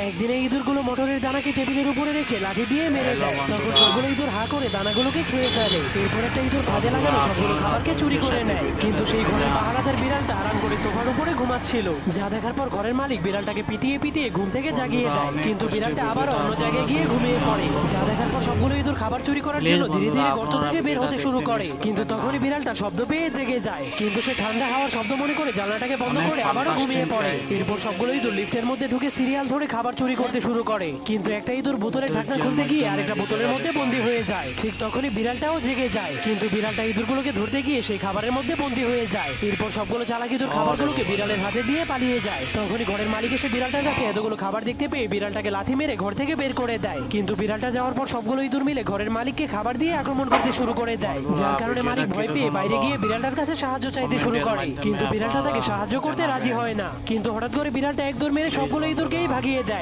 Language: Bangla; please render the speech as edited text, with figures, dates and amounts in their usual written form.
একদিন এই ইঁদুরগুলো মটরের দানাকে টেবিলের উপরে রেখে লাঠি দিয়ে মেরে দেয়। তখন সবগুলো ইঁদুর হা করে দানাগুলোকে খেয়ে ফেলে। এরপর একটা ইঁদুর ফাঁদে লাগানো সবগুলো খাবারকে চুরি করে নেয়। কিন্তু সেই ঘরের পাহারাদার বিড়ালটা আরাম করে সোফার উপরে ঘুমাচ্ছিল। যা দেখার পর ঘরের মালিক বিড়ালটাকে পিটিয়ে পিটিয়ে ঘুম থেকে জাগিয়ে দেয়। কিন্তু বিড়ালটা আবারও অন্য জায়গায় গিয়ে ঘুমিয়ে পড়ে। যা দেখার পর সবগুলো ইঁদুর খাবার চুরি করার জন্য ধীরে ধীরে গর্ত থেকে বের হতে শুরু করে। কিন্তু তখনই বিড়ালটা শব্দ পেয়ে জেগে যায়। কিন্তু সে ঠান্ডা হাওয়ার শব্দ মনে করে জানলাটাকে বন্ধ করে আবারও ঘুমিয়ে পড়ে। এরপর সবগুলো ইঁদুর লিফটের মধ্যে ঢুকে সিরিয়াল ধরে খাবার চুরি করতে শুরু করে। কিন্তু একটা ইঁদুর বোতলের ঢাকনা খুলতে গিয়ে আরেকটা বোতলের মধ্যে বন্দী হয়ে যায়। ঠিক তখনই বিড়ালটাও জেগে যায়। কিন্তু বিড়ালটা ইঁদুরগুলোকে ধরতে গিয়ে সেই খাবারের মধ্যে বন্দী হয়ে যায়। এরপর সবগুলো চালাক ইঁদুর খাবারগুলোকে বিড়ালের হাতে দিয়ে পালিয়ে যায়। তখনই ঘরের মালিক এসে বিড়ালটার কাছে এতগুলো খাবার দেখতে পেয়ে বিড়ালটাকে লাথি মেরে ঘর থেকে বের করে দেয়। কিন্তু বিড়ালটা যাওয়ার পর সবগুলো ইঁদুর মিলে ঘরের মালিককে খাবার দিয়ে আক্রমণ করতে শুরু করে দেয়। যার কারণে মালিক ভয় পেয়ে বাইরে গিয়ে বিড়ালটার কাছে সাহায্য চাইতে শুরু করে। কিন্তু বিড়ালটা তাকে সাহায্য করতে রাজি হয় না। কিন্তু হঠাৎ করে বিড়ালটা এক দৌড় মেরে সবগুলো ইঁদুরকেই ভাগিয়ে দেয়।